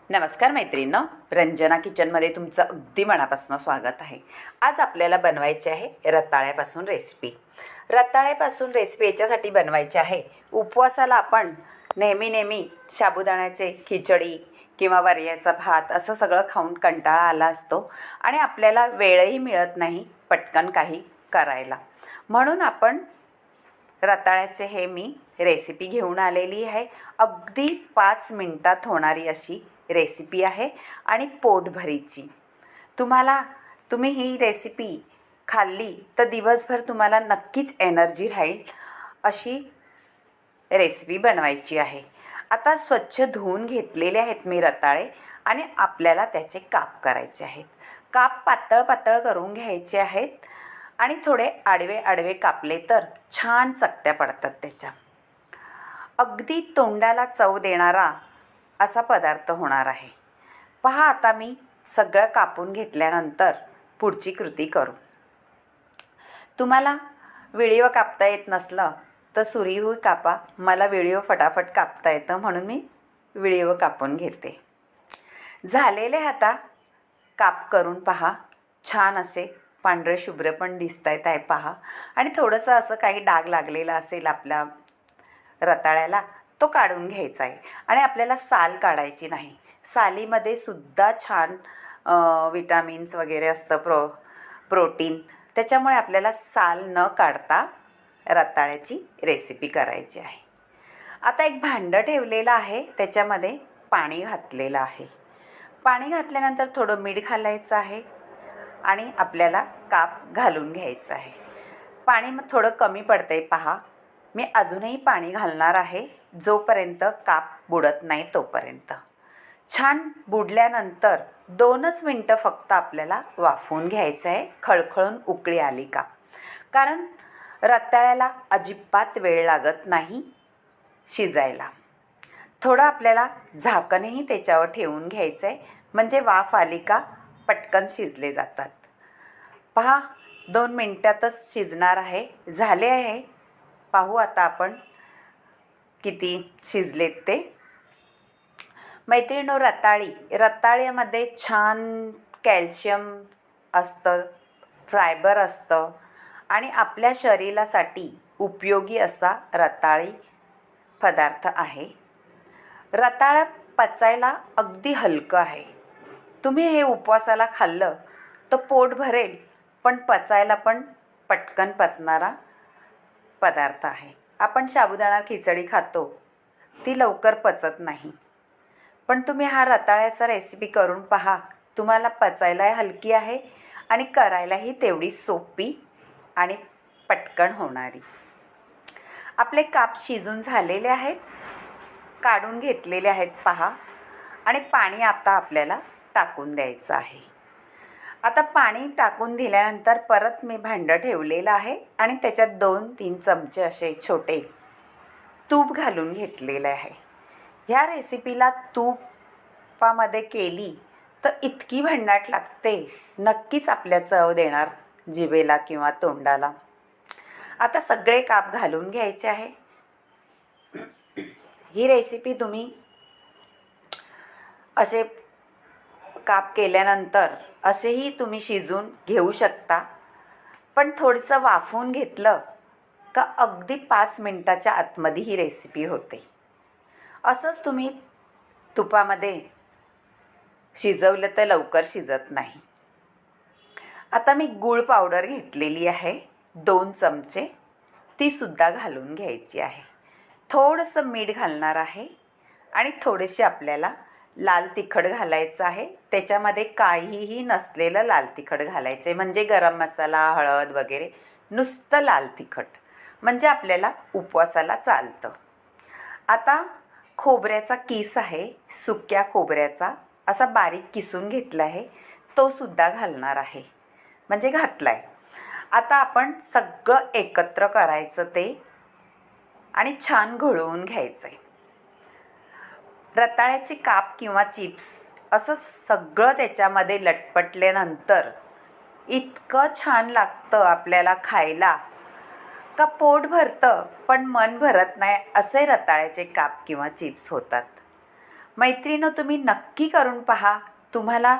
नमस्कार मैत्रिणींनो, रंजना किचनमध्ये तुमचं अगदी मनापासून स्वागत आहे. आज आपल्याला बनवायची आहे रताळ्यापासून रेसिपी. रताळ्यापासून रेसिपी याच्यासाठी बनवायची आहे, उपवासाला आपण नेहमी साबुदाण्याचे खिचडी किंवा वरयाचा भात असं सगळं खाऊन कंटाळा आला असतो आणि आपल्याला वेळही मिळत नाही पटकन काही करायला. म्हणून आपण रताळ्याचे हे मी रेसिपी घेऊन आलेली आहे. अगदी 5 मिनिटात होणारी अशी रेसिपी आहे आणि पोटभरीची. तुम्ही ही रेसिपी खाल्ली तर दिवसभर तुम्हाला नक्कीच एनर्जी राहील अशी रेसिपी बनवायची आहे. आता स्वच्छ धुवून घेतलेले आहेत मी रताळे आणि आपल्याला त्याचे काप करायचे आहेत. काप पातळ करून घ्यायचे आहेत आणि थोडे आडवे कापले तर छान चकत्या पडतात त्याच्या. अगदी तोंडाला चव देणारा असा पदार्थ होणार आहे. पहा, आता मी सगळं कापून घेतल्यानंतर पुढची कृती करू. तुम्हाला व्हिडिओ कापता येत नसलं तर सुरीहून कापा. मला व्हिडिओ फटाफट कापता येतं म्हणून मी व्हिडिओ कापून घेते. झालेले आता काप करून पहा. छान असे पांढरे शुभ्र पण दिसत आहे पहा. आणि थोडंसं असं काही डाग लागलेला असेल आपल्या रताळ्याला तो काढून घ्यायचा आहे. आणि आपल्याला साल काढायची नाही. सालीमध्ये सुद्धा छान विटामिन्स वगैरे असतं, प्रोटीन. त्याच्यामुळे आपल्याला साल न काढता रताळ्याची रेसिपी करायची आहे. आता एक भांडं ठेवलेलं आहे, त्याच्यामध्ये पाणी घातलेलं आहे. पाणी घातल्यानंतर थोडं मीठ घालायचं आहे आणि आपल्याला काप घालून घ्यायचं आहे. पाणी मग थोडं कमी पडतं आहे पहा. मी अजूनही पाणी घालणार आहे जोपर्यंत काप बुडत नाही तोपर्यंत. छान बुडल्यानंतर 2च मिनटं फक्त आपल्याला वाफवून घ्यायचं आहे, खळखळून उकळी आली का. कारण रताळ्याला अजिबात वेळ लागत नाही शिजायला. थोडं आपल्याला झाकणही त्याच्यावर ठेवून घ्यायचं आहे, म्हणजे वाफ आली का पटकन शिजले जातात. पहा, 2 मिनटातच शिजणार आहे. झाले आहे. पाहू आता आपण किती शिजलेत ते. मैत्रिणींनो, रताळ्यामध्ये छान कॅल्शियम असतं, फायबर असतं आणि आपल्या शरीरासाठी उपयोगी असा रताळी पदार्थ आहे. रताळं पचायला अगदी हलकं आहे. तुम्ही हे उपवासाला खाल्लं तर पोट भरेल, पण पचायला पण पटकन पचणारा पदार्थ आहे. आपण साबुदाणा खिचडी खातो, ती लवकर पचत नाही. पण तुम्ही हा रताळ्याचा रेसिपी करून पहा. तुम्हाला पचायलाही हलकी आहे आणि करायलाही तेवढी सोपी आणि पटकन होणारी. आपले काप शिजून झालेले आहेत, काढून घेतलेले आहेत पहा. आणि पाणी आता आपल्याला टाकून द्यायचं आहे. आता पाणी टाकून दिल्यानंतर परत मी भांडं ठेवलेलं आहे आणि त्याच्यात 2-3 चमचे असे छोटे तूप घालून घेतलेलं आहे. ह्या रेसिपीला तुपामध्ये केली तर इतकी भन्नाट लागते, नक्कीच आपल्या चव देणार जिभेला किंवा तोंडाला. आता सगळे काप घालून घ्यायचे आहे. ही रेसिपी तुम्ही असे काप केल्यानंतर असेही तुम्ही शिजून घेऊ शकता, पण थोडंसं वाफवून घेतलं का अगदी 5 मिनटाच्या आतमध्ये ही रेसिपी होते. असंच तुम्ही तुपामध्ये शिजवलं तर लवकर शिजत नाही. आता मी गूळ पावडर घेतलेली आहे 2 चमचे, तीसुद्धा घालून घ्यायची आहे. थोडंसं मीठ घालणार आहे आणि थोडेसे आपल्याला लाल तिखट घालायचं आहे. त्याच्यामध्ये काहीही नसलेलं लाल तिखट घालायचं आहे, म्हणजे गरम मसाला, हळद वगैरे, नुसतं लाल तिखट, म्हणजे आपल्याला उपवासाला चालतं. आता खोबऱ्याचा किस आहे, सुक्या खोबऱ्याचा असा बारीक किसून घेतला आहे, तो सुद्धा घालणार आहे, म्हणजे घातला आहे. आता आपण सगळं एकत्र करायचं ते आणि छान घोळवून घ्यायचं आहे. रताळ्याचे काप किंवा चिप्स असं सगळं त्याच्यामध्ये लटपटल्यानंतर इतकं छान लागतं आपल्याला खायला का पोट भरतं पण मन भरत नाही, असे रताळ्याचे काप किंवा चिप्स होतात. मैत्रिणींनो, तुम्ही नक्की करून पहा, तुम्हाला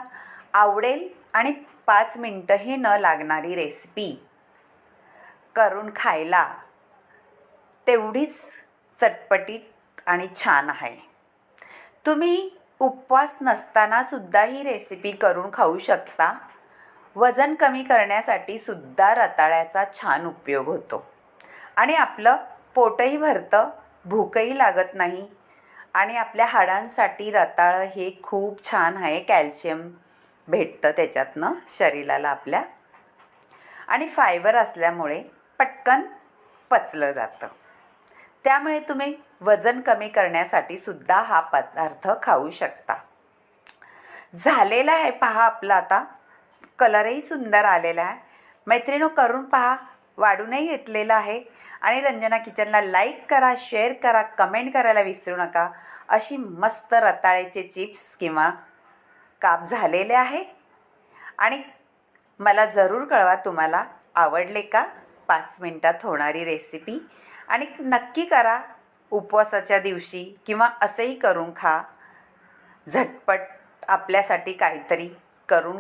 आवडेल आणि 5 मिनटंही न लागणारी रेसिपी, करून खायला तेवढीच चटपटीत आणि छान आहे. तुम्ही उपवास नसतानासुद्धा ही रेसिपी करून खाऊ शकता. वजन कमी करण्यासाठी सुद्धा रताळ्याचा छान उपयोग होतो आणि आपलं पोटही भरतं, भूकही लागत नाही. आणि आपल्या हाडांसाठी रताळं हे खूप छान आहे. कॅल्शियम भेटतं त्याच्यातनं शरीराला आपल्या, आणि फायबर असल्यामुळे पटकन पचलं जातं. त्यामुळे तुम्ही वजन कमी करण्यासाठी सुद्धा हा पदार्थ खाऊ शकता. झालेला आहे पहा आपला, आता कलरही सुंदर आलेला आहे. मैत्रिणींनो, करून पहा, वाढूनही घेतलेलं आहे. आणि रंजना किचनला लाईक करा, शेअर करा, कमेंट करायला विसरू नका. अशी मस्त रताळ्याचे चिप्स किंवा काप झालेले आहे. आणि मला जरूर कळवा तुम्हाला आवडले का 5 मिनटात होणारी रेसिपी. आणि नक्की करा उपवासाच्या दिवशी, किंवा असंही करून खा. झटपट आपल्यासाठी काहीतरी करून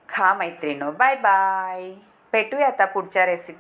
खा मैत्रिणींनो. Bye bye. भेटूया आता पुढच्या रेसिपी.